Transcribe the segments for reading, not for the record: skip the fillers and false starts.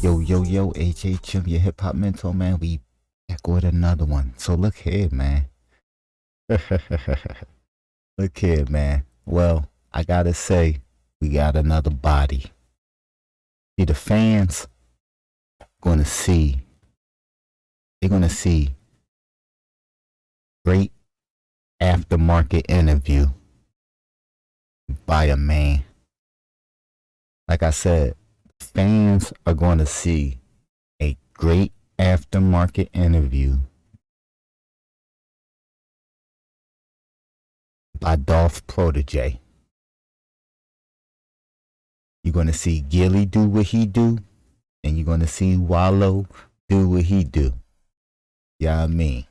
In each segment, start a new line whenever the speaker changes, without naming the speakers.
Yo, HHM, your hip hop mentor, man. We back with another one. So look here, man. Look here, man. Well, I gotta say, we got another body. See, the fans gonna see. They're gonna see great aftermarket interview by a man. Like I said, fans are going to see a great aftermarket interview by Dolph Protege. You're going to see Gilly do what he do, and you're going to see Wallow do what he do. You know what I mean?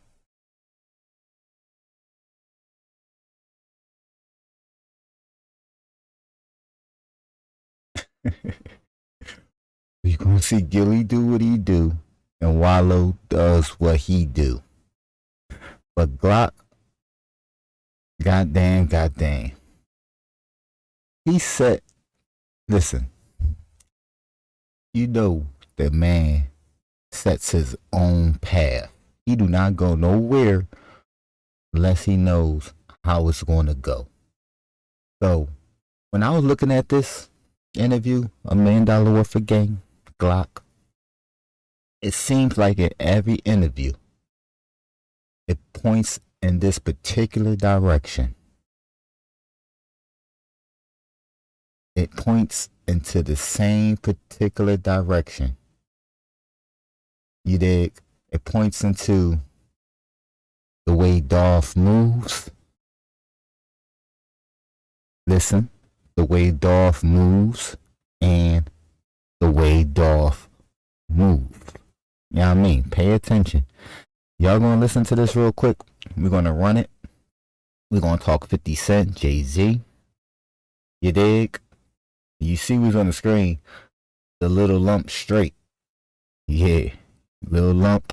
You're going to see Gilly do what he do, and Wallow does what he do. But Glock, goddamn. He said, listen, you know the man sets his own path. He do not go nowhere unless he knows how it's going to go. So, when I was looking at this interview, $1 million worth of game, Glock, it seems like in every interview, it points in this particular direction. It points into the same particular direction. You dig? It points into the way Dolph moves. Listen, the way Dolph moves and the way Dolph moves. You know what I mean? Pay attention. Y'all gonna listen to this real quick. We're gonna run it. We're gonna talk 50 Cent, Jay-Z. You dig? You see who's on the screen? The little lump straight. Yeah, little lump.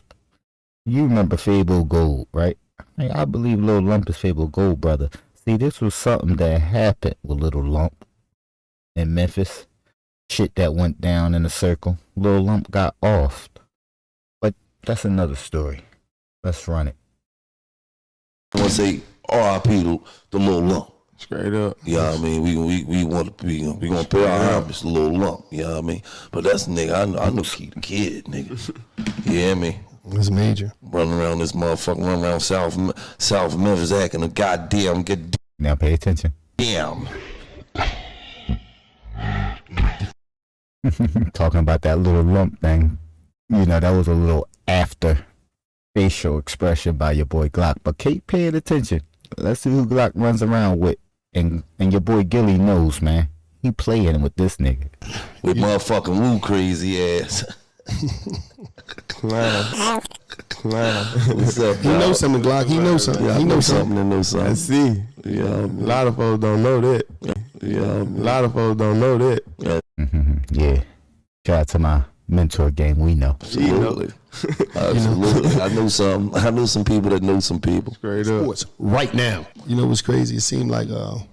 You remember Fabo Gold, right? Hey, I believe Little Lump is Fabo Gold, brother. See, this was something that happened with Little Lump in Memphis. Shit that went down in a circle. Little Lump got offed. But that's another story. Let's run it.
I want to say R.I.P. to Little Lump.
Straight up.
You know what I mean? We want to be, we gonna pay our homage to Little Lump. You know what I mean? But that's the nigga, I know Key the Kid, nigga. You hear me?
It's major.
Running around this motherfucker, running around South Memphis acting a goddamn good.
Now pay attention.
Damn.
Talking about that Little Lump thing. You know, that was a little after facial expression by your boy Glock. But keep paying attention. Let's see who Glock runs around with. And your boy Gilly knows, man. He playing with this nigga.
With motherfucking Woo crazy ass.
Clown.
What's up,
He knows something, Glock. He knows something.
Yeah,
he knows something.
To know something.
I see.
Yeah,
a lot of folks don't know that.
Yeah,
a lot of folks don't know that.
Yeah. Shout out to my mentor gang. We know.
Absolutely. Absolutely. I know some people that know some people.
Straight up.
Sports right now.
You know what's crazy? It seemed like I'm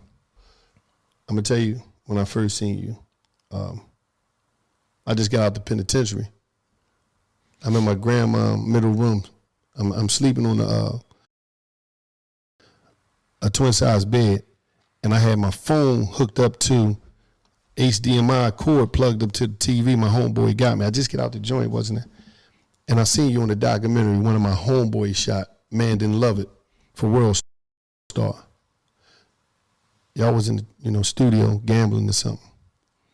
gonna tell you when I first seen you. I just got out the penitentiary. I'm in my grandma middle room. I'm sleeping on a twin size bed, and I had my phone hooked up to HDMI cord plugged up to the TV. My homeboy got me. I just get out the joint, wasn't it? And I seen you on the documentary. One of my homeboys shot. Man didn't love it for World Star. Y'all was in the studio gambling or something.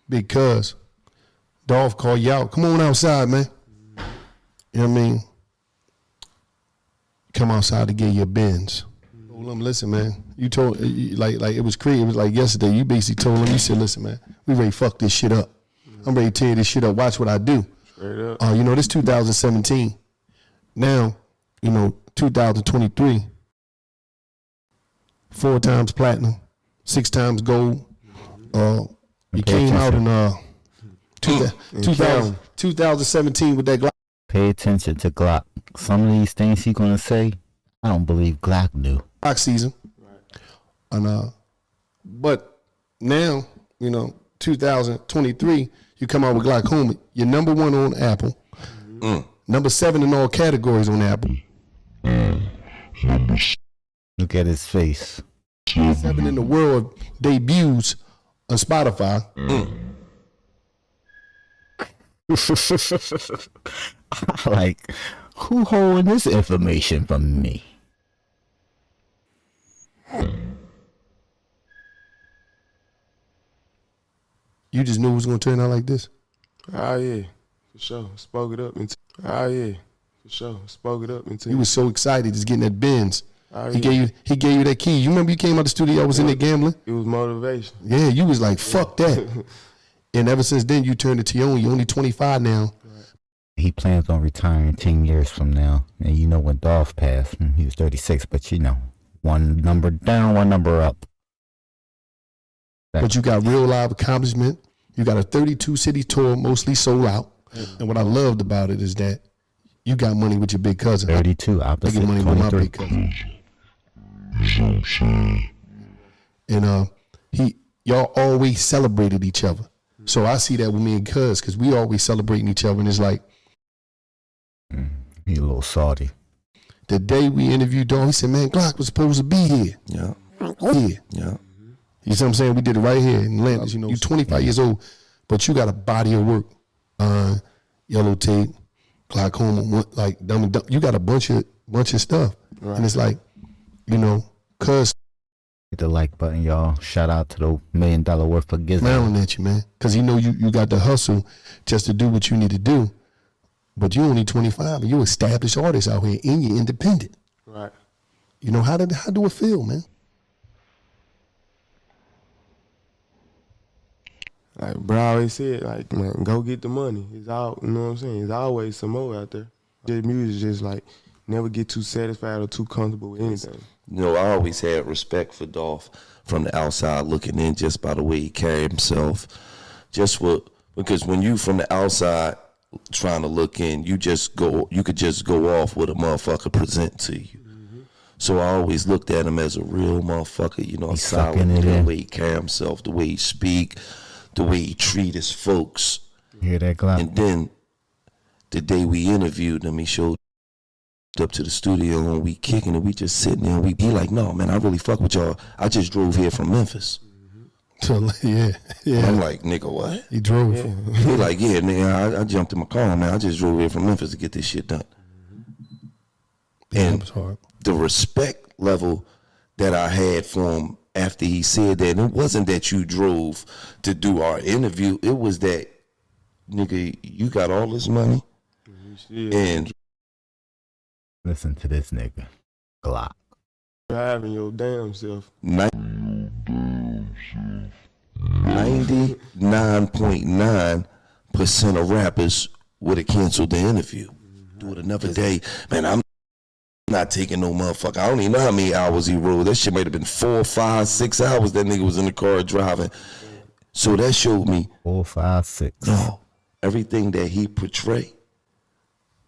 Because Dolph called you out. Come on outside, man. You know what I mean? Come outside to get your bins. Told him, listen, man. You told like it was crazy. It was like yesterday. You basically told him, you said, listen, man, we ready to fuck this shit up. I'm ready to tear this shit up. Watch what I do. Straight up.
This 2017. Now, 2023. 4 times platinum, 6 times gold. You came out in 2017 with that Glock.
Pay attention to Glock. Some of these things he gonna say, I don't believe Glock knew.
Glock season. Right. And but now, 2023,
You come out with glaucoma. You're number 1 on Apple. Number 7 in all categories on Apple.
Look at his face.
7 in the world debuts on Spotify.
Like, who holding this information from me?
You just knew it was gonna turn out like this.
Oh yeah, for sure. Spoke it up until. Oh yeah, for sure. Spoke it up until.
You was so excited just getting that Benz.
Oh,
He
yeah.
gave you that key. You remember you came out the studio, I was in there gambling?
It was motivation.
Yeah, you was like, fuck that. And ever since then you turned it to your own. You're only 25 now.
He plans on retiring 10 years from now. And you know when Dolph passed, he was 36, but you know, one number down, one number up.
But you got real live accomplishment. You got a 32 city tour, mostly sold out. And what I loved about it is that you got money with your big cousin.
32,
I
opposite
get money with my
23.
big cousin. And y'all always celebrated each other. So I see that with me and Cuz, because we always celebrating each other. And it's like,
He a little salty.
the day we interviewed Dolph, he said, man, Glock was supposed to be here.
Yeah.
Here.
Yeah.
You see what I'm saying? We did it right here in Atlantis. You know, you're 25 years old, but you got a body of work. Yellow tape, glaucoma, like dumb and dumb. You got a bunch of stuff. Right. And it's like, you know, Cuz
Hit the like button, y'all. Shout out to the $1 million worth of Gizmo.
smiling at you, man. Because he know you got the hustle just to do what you need to do. But you only 25 and you established artist out here and you're independent.
Right.
You know, how do it feel, man?
Like bro always said, like, man, go get the money. It's all, you know what I'm saying? There's always some more out there. Just music, just like never get too satisfied or too comfortable with anything.
You know, I always had respect for Dolph from the outside looking in, just by the way he carried himself. Because when you from the outside trying to look in, you could just go off what a motherfucker present to you. So I always looked at him as a real motherfucker, you know,
He's
solid,
sucking it
the
in.
way he carry himself, the way he speak, the way he treat his folks.
Hear that, Glock?
And then the day we interviewed him, he showed up to the studio and we kicking it. We just sitting there. He like, no, man, I really fuck with y'all. I just drove here from Memphis.
So, yeah.
I'm like, nigga, what?
He drove.
Yeah.
He like, yeah, nigga, I jumped in my car, man. I just drove here from Memphis to get this shit done.
Yeah,
And
it was hard.
the respect level that I had for him after he said that, it wasn't that you drove to do our interview. It was that, nigga, you got all this money and
Listen to this nigga. Glock.
Driving your damn self.
99.9% of rappers would have canceled the interview. Do it another day. Man, I'm not taking no motherfucker. I don't even know how many hours he rode. That shit might have been 4, 5, 6 hours that nigga was in the car driving. So that showed me
4, 5, 6.
no, everything that he portrayed,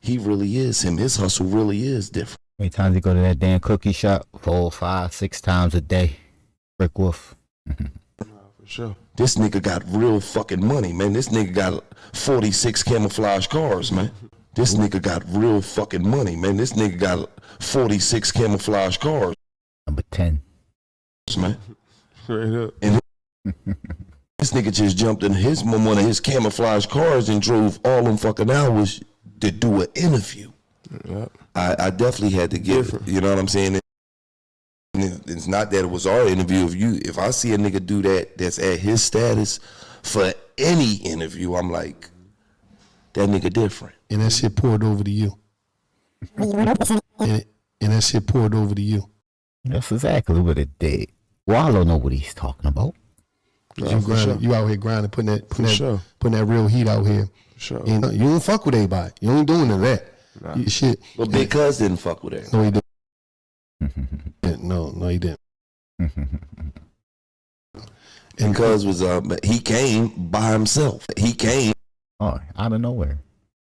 he really is him. His hustle really is different.
How many times you go to that damn cookie shop? 4, 5, 6 times a day. Brick Wolf.
For sure.
This nigga got real fucking money, man. This nigga got 46 camouflage cars, man. This nigga got real fucking money, man. This nigga got 46 camouflage cars,
Number 10.
man.
Straight up.
And this nigga just jumped in one of his camouflage cars and drove all them fucking hours to do an interview.
Yep.
I definitely had to give it. You know what I'm saying? It's not that it was our interview. If I see a nigga do that, that's at his status for any interview, I'm like, that nigga different.
And that shit poured over to you. And that shit poured over to you.
That's exactly what it did. Wallow know what he's talking about.
You grinding, you out here grinding, putting that real heat out here.
Sure.
You don't fuck with everybody. You ain't doing none of that.
Nah.
You shit.
But Big Cuz didn't fuck with her.
No, he didn't. No, he didn't.
And Cuz was he came by himself. He came
Oh, out of nowhere.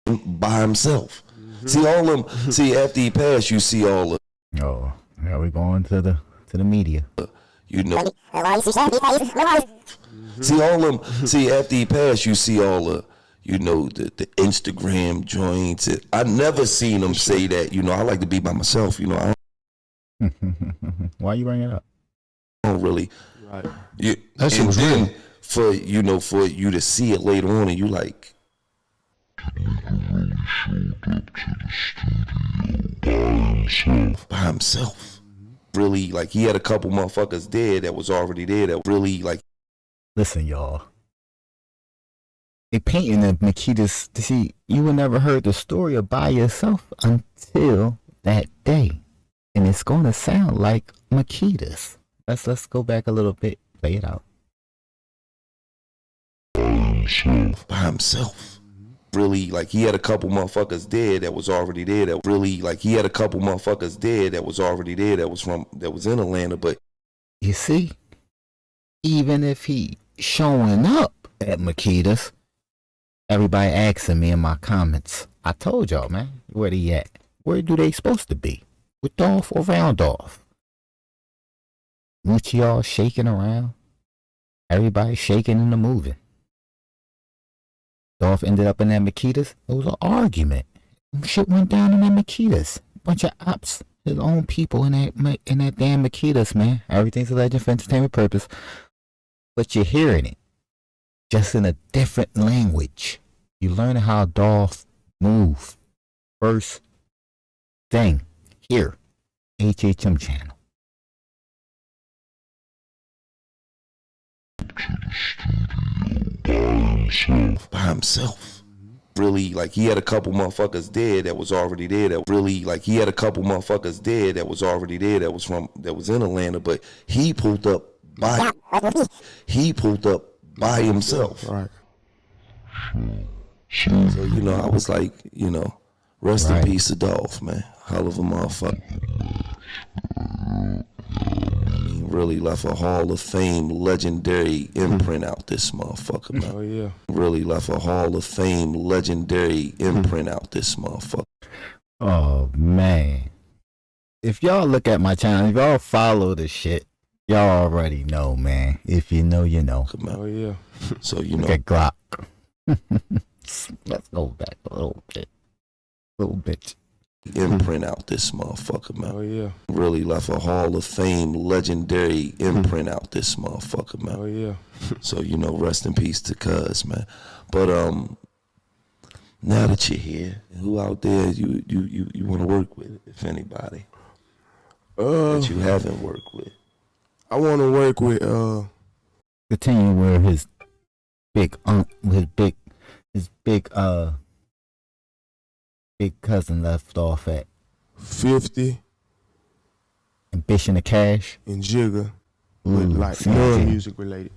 by himself. See all them. See after he passed, you see all the.
Oh, yeah, we going to the media.
You know, See all them. See after he passed, you see all the, you know, the Instagram joints. I never seen him say that. You know, I like to be by myself. You know, I
Why you bring it up?
don't really.
Right.
That shit was real.
For you know, for you to see it later on, and you like. By himself. Really, like he had a couple motherfuckers dead that was already there that really like.
Listen, y'all. They painting the Makeda's. See, you would never heard the story of By Yourself until that day, and it's going to sound like Makeda's. Let's go back a little bit. Play it out.
By himself. Really, like he had a couple motherfuckers dead that was already there. That really, like he had a couple motherfuckers dead that was already there. That was in Atlanta. But
you see, even if he showing up at Makeda's, everybody asking me in my comments, I told y'all, man, where they at? Where do they supposed to be? With Dolph or around Dolph? With y'all shaking around, everybody shaking and moving. Dolph ended up in that Makeda's. It was an argument. Shit went down in that Makeda's. Bunch of ops, his own people in that damn Makeda's, man. Everything's a legend for entertainment purpose. But you're hearing it just in a different language. You learning how Dolph move. First thing here, HHM channel.
by himself. Really, like he had a couple motherfuckers dead that was already there. That really, like he had a couple motherfuckers dead that was already there. That was in Atlanta, but he pulled up by himself.
Right.
So you know, I was like, you know, rest in peace to Dolph, man. Hell of a motherfucker. I mean, really left a Hall of Fame legendary imprint out this motherfucker, man.
Oh yeah.
Really left a Hall of Fame legendary imprint out this motherfucker.
Oh man. If y'all look at my channel, if y'all follow the shit, y'all already know, man. If you know, you know.
Oh yeah.
So you know.
Look at Glock. Let's go back a little bit.
Imprint out this motherfucker, man.
Oh yeah.
Really left a Hall of Fame legendary imprint out this motherfucker, man.
Oh yeah.
So you know, rest in peace to Cuz, man. But now that you're here, who out there you want to work with, if anybody that you haven't worked with?
I want to work with
Continue where his big cousin left off at.
50
Ambition of Cash
and Jigga with like
see,
non-music related.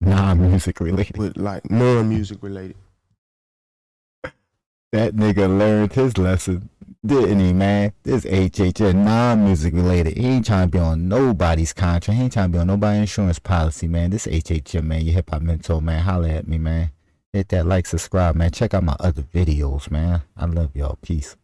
Non-music related.
With like non-music related.
That nigga learned his lesson, didn't he, man? This HHN non-music related. He ain't trying to be on nobody's contract. He ain't trying to be on nobody's insurance policy, man. This HHN, man, your hip hop mentor, man. Holla at me, man. Hit that like, subscribe, man. Check out my other videos, man. I love y'all. Peace.